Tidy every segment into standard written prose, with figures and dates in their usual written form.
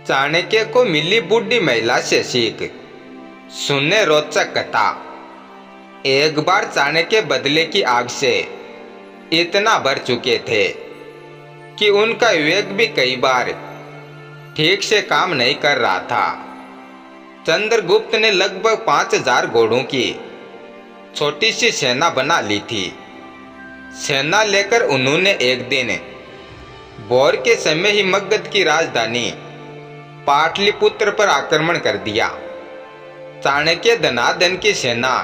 चाणक्य को मिली बूढ़ी महिला से सीख। सुनने रोचक कथा। एक बार चाणक्य बदले की आग से इतना भर चुके थे कि उनका विवेक भी कई बार ठीक से काम नहीं कर रहा था। चंद्रगुप्त ने लगभग 5000 घोड़ों की छोटी सी सेना बना ली थी। सेना लेकर उन्होंने एक दिन भोर के समय ही मगध की राजधानी पाटलिपुत्र पर आक्रमण कर दिया। चाणक्य धनाधन की सेना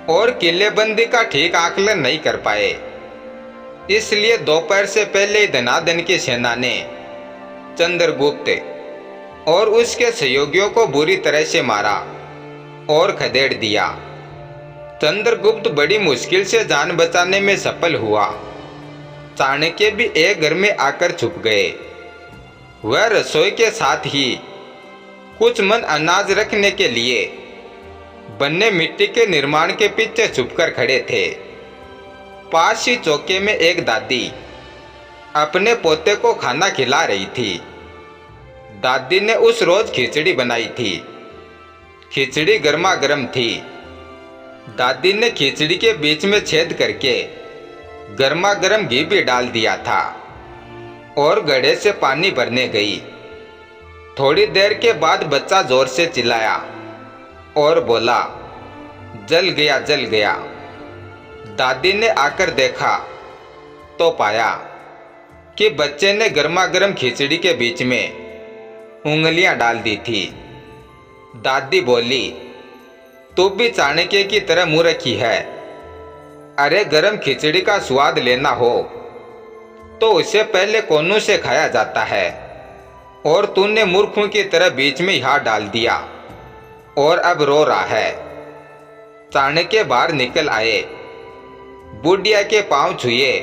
और किलेबंदी का ठीक आकलन नहीं कर पाए, इसलिए दोपहर से पहले ही धनाधन की सेना ने चंद्रगुप्त और उसके सहयोगियों को बुरी तरह से मारा और खदेड़ दिया। चंद्रगुप्त बड़ी मुश्किल से जान बचाने में सफल हुआ। चाणक्य भी एक घर में आकर छुप गए। वह रसोई के साथ ही कुछ मन अनाज रखने के लिए बने मिट्टी के निर्माण के पीछे छुपकर खड़े थे। पास ही चौके में एक दादी अपने पोते को खाना खिला रही थी। दादी ने उस रोज खिचड़ी बनाई थी। खिचड़ी गर्मा गर्म थी। दादी ने खिचड़ी के बीच में छेद करके गर्मा गर्म घी भी डाल दिया था और घड़े से पानी भरने गई। थोड़ी देर के बाद बच्चा जोर से चिल्लाया और बोला, जल गया जल गया। दादी ने आकर देखा तो पाया कि बच्चे ने गर्मा गर्म खिचड़ी के बीच में उंगलियां डाल दी थी। दादी बोली, तू भी चाणक्य की तरह मुंह रखी है। अरे गरम खिचड़ी का स्वाद लेना हो तो उसे पहले कोनों से खाया जाता है, और तूने मूर्खों की तरह बीच में हाथ डाल दिया और अब रो रहा है। चाणक्य बाहर निकल आए, बुढ़िया के पांव छुए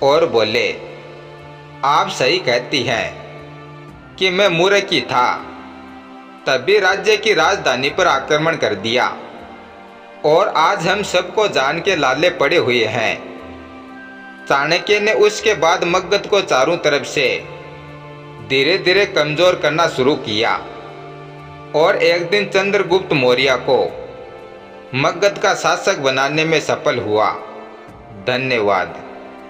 और बोले, आप सही कहती हैं कि मैं मूर्ख ही था, तभी राज्य की राजधानी पर आक्रमण कर दिया और आज हम सबको जान के लाले पड़े हुए हैं। चाणक्य ने उसके बाद मगध को चारों तरफ से धीरे धीरे कमजोर करना शुरू किया और एक दिन चंद्रगुप्त मौर्य को मगध का शासक बनाने में सफल हुआ। धन्यवाद।